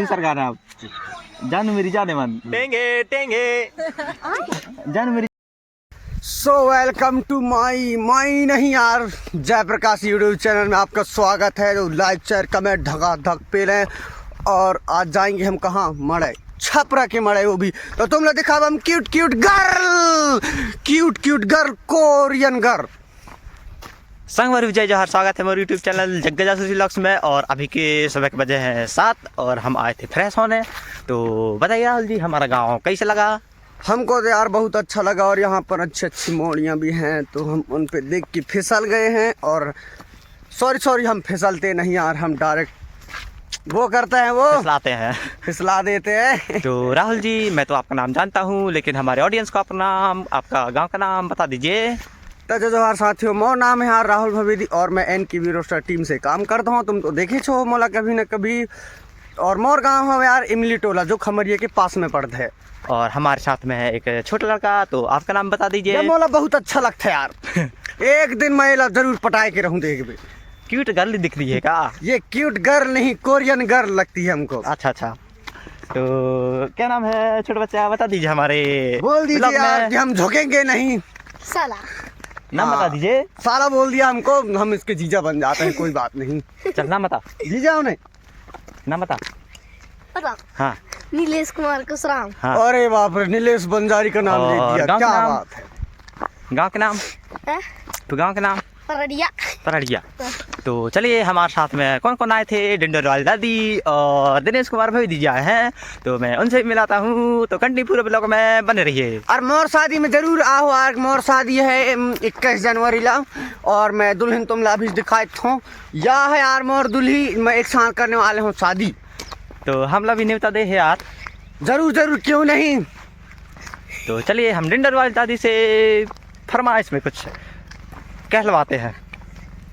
Sir गाना आप जानू मेरी जाने मन टेंगे टेंगे जानू मेरी। सो वेलकम टू माई नहीं यार जयप्रकाश यूट्यूब चैनल में आपका स्वागत है। तो लाइक शेयर कमेंट धका धक पे लें। और आज जाएंगे हम कहाँ, मड़े छपरा के मड़े, वो भी तो तुम लोग दिखा हम cute cute girl Korean girl. संगवारी विजय जोहर, स्वागत है मेरे यूट्यूब चैनल जग्गा जासूसी व्लॉग्स में। और अभी के सुबह के बजे हैं 7 और हम आए थे फ्रेश होने। तो बताइए राहुल जी हमारा गांव कैसे लगा? हमको तो यार बहुत अच्छा लगा और यहाँ पर अच्छी अच्छी मोड़ियाँ भी हैं, तो हम उन पे देख के फिसल गए हैं। और सॉरी हम फिसलते नहीं यार, हम डायरेक्ट वो करते हैं, वो फिसला देते हैं। तो राहुल जी मैं तो आपका नाम जानता हूँ, लेकिन हमारे ऑडियंस को अपना नाम, आपका गांव का नाम बता दीजिए। तो जो हमारे साथियों, मोर नाम है यार राहुल भवेदी और मैं NKB रोस्टर टीम से काम करता हूँ। तुम तो देखे छो मोला कभी न कभी। और मोर गाँव है यार इमली टोला, जो खमरिया के पास में पड़ता है। और हमारे साथ में है एक छोटा लड़का, तो आपका नाम बता दीजिए। मोला बहुत अच्छा लगता है यार एक दिन मैं जरूर पटाए के रहूँ। देख क्यूट गर्ल दिख रही है का? ये क्यूट गर्ल नहीं, कोरियन गर्ल लगती है हमको। अच्छा। तो क्या नाम है छोटा बच्चा, बता दीजिए हमारे। बोल दीजिए यार कि हम झुकेंगे नहीं। साला नाम बता दीजिए। साला बोल दिया हमको, हम इसके जीजा बन जाते हैं, कोई बात नहीं। चल नाम बता। जीजा उन्हें नाम बता। पता हाँ नीलेश कुमार कुशराम। हाँ। अरे बाप रे, नीलेश बंजारी का नाम ले दिया, क्या बात है। गांव के नाम? तो गांव के नाम परड़िया। तो चलिए हमारे साथ में कौन कौन आए थे? डिंडोर वाली दादी और दिनेश कुमार भाई दीजिए आए हैं, तो मैं उनसे भी मिलाता हूँ। तो कंटिन्यू पूरे ब्लॉग में बने रहिए। और मोर शादी में जरूर आओ यार, मोर शादी है 21 जनवरी ला। और मैं दुल्हन तुम ला भी दिखाए थो या है यार, मोर दुल्ही मैं एक साथ करने वाले हूँ शादी। तो हम लोग भी न्योता दे है यार। जरूर क्यों नहीं। तो चलिए हम डिंडोर वाली दादी से फरमाइश में कुछ कहलवाते हैं।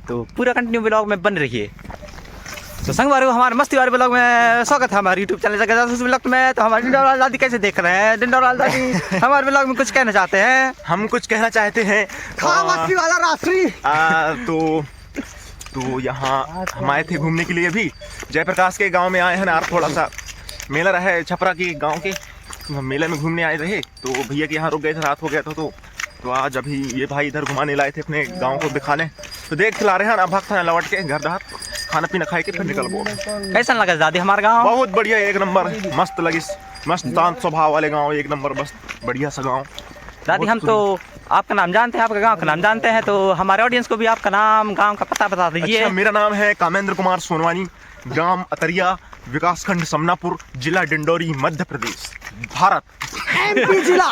तो पूरा कंटिन्यू ब्लॉग में बन रही है। तो संगवारी हमारे मस्ती वाले ब्लॉग में स्वागत है हमारे यूट्यूब चैनल जगह जासूसी ब्लॉग में। तो हमारी डिंडोर वाली दादी कैसे देख रहे हैं? डिंडोर वाली दादी हमारे ब्लॉग में कुछ कहना चाहते हैं। हम कुछ कहना चाहते हैं। मस्ती वाला रात्रि। तो यहाँ हम आए थे घूमने के लिए, भी जयप्रकाश के गांव में आए हैं ना। थोड़ा सा मेला रहा है छपरा के गांव के, तो हम मेले में घूमने आए रहे। तो भैया के यहाँ रुक गए थे, रात हो गया था। तो आज अभी ये भाई इधर घुमाने लाए थे अपने गांव को दिखाने। तो देख खिला रहे हैं ना, भक्त लौट के घर दार खाना पीना खाए के फिर निकल गो। कैसा लगा दादी हमारा गाँव? बहुत बढ़िया, एक नंबर, मस्त लगी, मस्त शांत स्वभाव वाले गाँव, एक नंबर, बस बढ़िया सा गाँव। दादी हम तो आपका नाम जानते हैं, आपका गांव का नाम जानते हैं, तो हमारे ऑडियंस को भी आपका नाम, गांव का पता बता दीजिए। अच्छा, मेरा नाम है कामेंद्र कुमार सोनवानी, ग्राम अतरिया, विकासखंड समनापुर, जिला डिंडोरी, मध्य प्रदेश, भारत। MP जिला।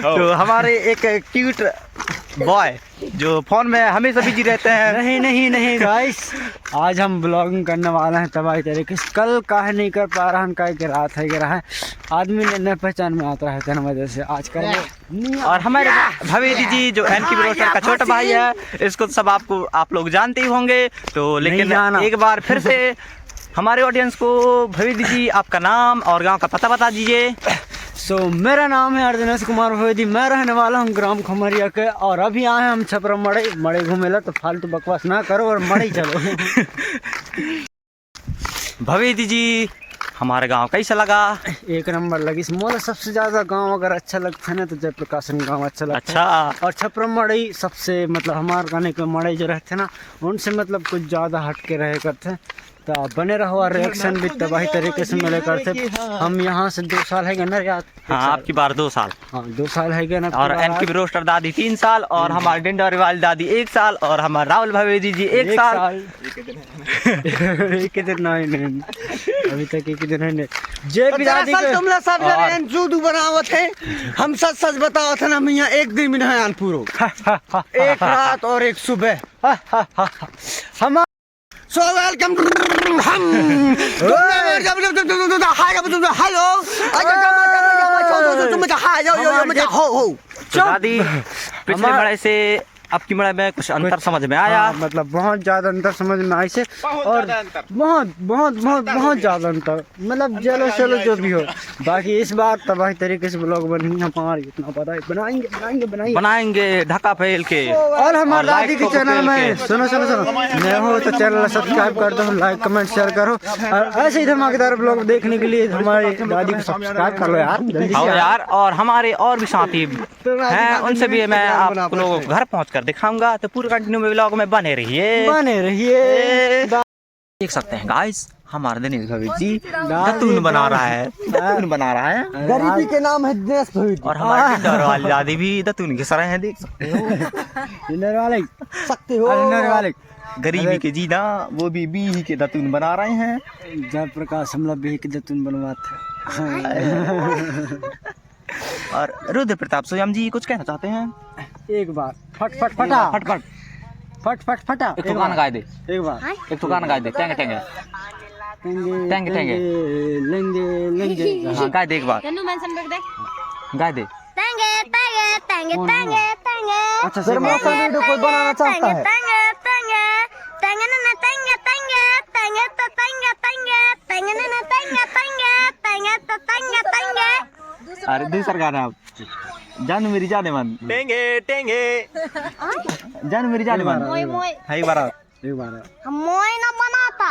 तो हमारे एक क्यूट बॉय जो फोन में हमेशा बिजी रहते हैं। नहीं गाइस, आज हम ब्लॉगिंग करने वाले हैं तबाही तरीके से। कल काहे नहीं कर पा रहा, काहे के रात है गिरा है, आदमी ने न पहचान में आता रहता है ना, वजह से आज कर। और हमारे भवेदी जी जो NKB रोस्टर का छोटा भाई है, इसको सब आप लोग जानते ही होंगे। तो लेकिन एक बार फिर से हमारे ऑडियंस को भवेदी जी आपका नाम और गांव का पता बता दीजिए। मेरा नाम है दिनेश कुमार भवेदी, मैं रहने वाला हूँ ग्राम खमरिया के। और अभी आए हम छपरा मड़े घूमेला, तो फालतू बकवास ना करो और मड़े चलो। भवेदी जी हमारे गांव कैसा लगा? एक नंबर लगी। मोला सबसे ज्यादा गांव अगर अच्छा लगता है ना, तो जयप्रकाश गांव अच्छा लगता है। और छपरा मड़ई सबसे मतलब हमारे गाने के मड़ई जो रहते ना, उनसे मतलब कुछ ज्यादा हटके रहे करते। तो बने रहो और रिएक्शन भी तबाही तरीके से मिले करते। हम यहाँ से 2 साल है ना यार। हाँ, आपकी बार 2 साल। हाँ 2 साल है ना। और NKB रोस्टर दादी 3 साल, और हमारे डिंडोरी वाली दादी 1 साल, और हमारे राहुल भवेदी जी 1 साल। एक दिन नहीं अभी तक एक दिन है। तुम लोग सब जने जूदू बनावत है, हम सच बतावत है ना। मैं यहाँ एक दिन में नहीं पूरो, एक रात और एक सुबह। हम सो वेलकम हम दादी पिछले बड़े से अब की मड़ाई में कुछ अंतर समझ में आया। हाँ, मतलब बहुत ज्यादा अंतर समझ में आई से, और बहुत बहुत बहुत बहुत ज्यादा अंतर, मतलब चलो जो भी हो। बाकी इस बार तबाही तरीके से ब्लॉग बनेंगे हमारे, इतना पता है, बनाएंगे ढका फैल के। और हमारे और दादी के लाइक चैनल में के। सुनो नए हो तो चैनल सब्सक्राइब कर दो, लाइक कमेंट शेयर करो, और ऐसे ही धमाकेदार ब्लॉग देखने के लिए हमारे दादी को सब्सक्राइब कर लो यार, जल्दी हाँ से यार, और हमारे और भी साथी हैं, उनसे भी मैं आप लोगों को घर पहुंचकर दिखाऊंगा। तो पूरे कंटिन्यू में व्लॉग में बने रहिए। देख सकते हैं गाइस, हमारे दिनेश भवी जी दतून बना रहा है, गरीबी के नाम है दिनेश भवी जी। और हमारे डर वाली दादी भी दतून घिस रहे हैं, देख सकते हो। डिनर वाले सकते हो डिनर वाले गरीबी के जीना वो भी बीही के दतून बना रहे हैं। जयप्रकाश हमला भी के दतून बनवाते। और रुद्र प्रताप सोयम जी कुछ कहना चाहते हैं? एक बार फट फट फटा फटफट फटा एक तो गाना गा दे, एक बार एक तो गाना गा दे, टेंगे टेंगे लेंगे हाँ गा दे एक बार, गन्नू मेंशन कर दे। गा दे। तंगे तंगे तंगे तंगे तंगे अच्छा फिर मौसम वीडियो कोई बनाना चाहता है। तंगे तंगे तंगे ना तंगे तंगे तंगे तो तंगे तंगे तंगे ना तंगे तंगे तंगे तो तंगे तंगे। अरे दूसरा गाना जान मेरी जाने मन, टेंगे टेंगे जान मेरी जाने मन मोय मोय है एक बार। हम मोय ना बनाता।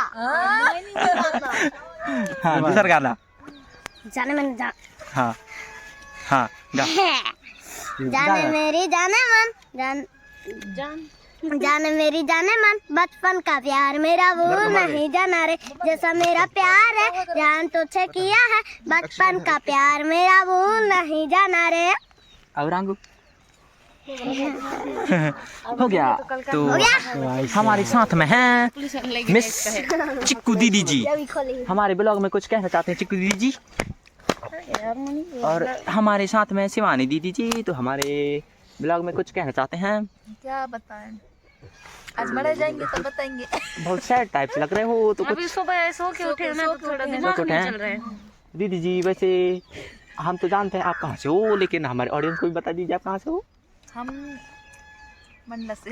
हाँ दूसरा गाना, जाने मन जा हाँ हाँ गा। जाने मेरी जाने मन जाने मेरी जाने मन, बचपन का प्यार मेरा भूल नहीं जाना रे, जैसा मेरा प्यार है जान तुझे किया है, बचपन का प्यार मेरा भूल नहीं जाना रे। और आंगू हो गया। तो हमारे साथ में हैं मिस चिक्कू दीदी जी, हमारे ब्लॉग में कुछ कहना चाहते हैं चिक्कू दीदी जी। और हमारे साथ में शिवानी दीदी जी, तो हमारे ब्लॉग में कुछ कहना चाहते हैं? क्या बताएं, आज मरे जाएंगे तो बताएंगे। बहुत सैड टाइप से लग रहे हो, तो अभी कुछ सुबह सो के उठे ना, तो थोड़ा दिमाग नहीं चल रहा है। दीदी जी वैसे हम तो जानते हैं आप कहाँ से हो, लेकिन हमारे ऑडियंस को भी बता दीजिए आप कहाँ से हो। हम मंडला से।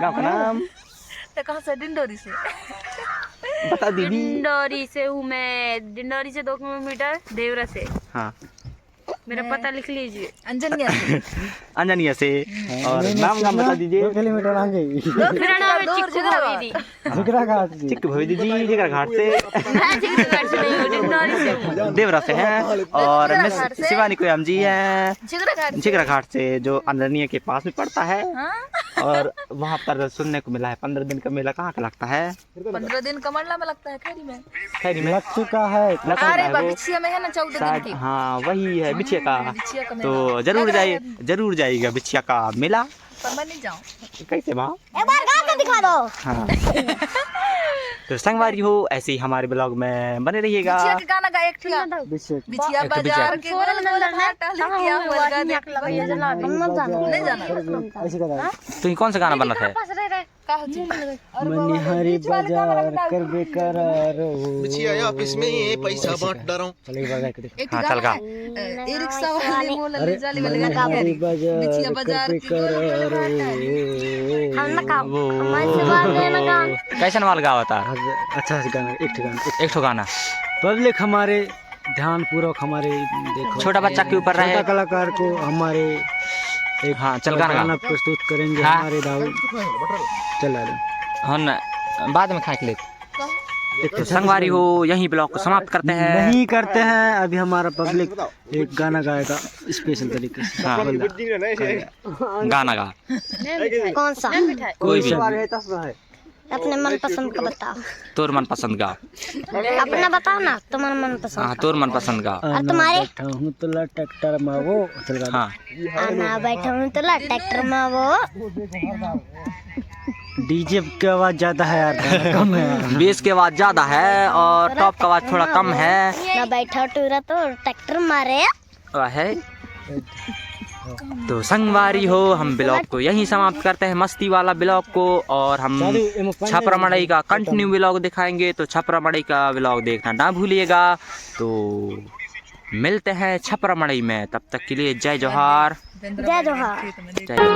गाँव का नाम तो कहाँ से? डिंडोरी से। बता दीदी। डिंडोरी से हूँ मैं, डिंडोरी से 2 किलोमीटर, देवरा से। हाँ मेरा पता लिख लीजिए। अंजनिया से। अंजनिया से। और नाम बता दीजिए। 2 किलोमीटर आगे मेरा नाम है चिक्कू भवीदी। जिगरा घाट जी। चिक्कू भवी दीदी जिगर घाट से, मैं जिक्कू घाट से नहीं हूँ, डिंडोरी से हूँ। देवरा से हैं। और मिस शिवानी कोयम जी हैं जिगरा घाट से, जो अंजनिया के पास में पड़ता है। हाँ? और वहाँ पर सुनने को मिला है 15 दिन का मेला कहाँ का लगता है? 15 दिन कमरला में लगता है, खैरी में। खैरी में लग चुका है। अरे बिछिया में है ना 14 दिन शायद, की। हाँ वही है बिछिया का। बिछिया का मेला। तो जरूर जाइएगा बिछिया का मेला। पर मैं नहीं जाऊँ। कैसे माँ? एक बार गा के दिखा दो। हाँ तो संगवारी हो, ऐसे ही हमारे ब्लॉग में बने रहिएगा। बिछिया के गाना गा एक ठिया। बिछिया बाजार के गोल गोल भाटा लेके हुआ गा देख भैया जना। नहीं जाना। ऐसे करा तो ये कौन सा गाना बना था? का हो जी? मनिहारी बाजार कर बेकरार हो। बिछिया ऑफिस में पैसा बांट डरो। चलिए बाजार एक हाँ, चल गा। ई रिक्शा वाले बोल ले जाली वाले गा मनिहारी बिछिया बाजार बाजार कर बेकरार हो। हम ना का हमारे से बात लेना का। कैसन वाला गावा था? अच्छा से गाना, एक एक ठो गाना। पब्लिक हमारे ध्यान पूर्वक हमारे देखो, छोटा बच्चा के ऊपर रहे। छोटा कलाकार को हमारे एक हाँ चल गाना गा। प्रस्तुत करेंगे हाँ। हमारे दाऊ। चला हम बाद में खा के ले। तो संगवारी हो, यही ब्लॉग को समाप्त करते हैं। नहीं करते हैं, अभी हमारा पब्लिक एक गाना गाएगा स्पेशल तरीके से। हाँ गाना गा कौन सा? कोई भी, अपने मन पसंद का बताओ। तोर मन पसंद गा। अपना बताओ ना, तुम्हारा मन पसंद। हाँ तोर मन पसंद गा। और तुम्हारे? बैठा हूँ तो ट्रैक्टर में वो चल गा। हाँ आना बैठा हूँ तो ट्रैक्टर में वो। डीजे की आवाज ज्यादा है यार, गाना कम है यार। बेस की आवाज ज्यादा है और टॉप का आवाज थोड़ा कम है। ना बैठा टूरा तो ट्रैक्टर मारे। है तो संगवारी हो, हम ब्लॉग को यहीं समाप्त करते हैं, मस्ती वाला ब्लॉग को। और हम छपरा मड़ई का कंटिन्यू ब्लॉग दिखाएंगे, तो छपरा मड़ई का ब्लॉग देखना ना भूलिएगा। तो मिलते हैं छपरा मड़ई में, तब तक के लिए जय जोहार। जय जोहार। जय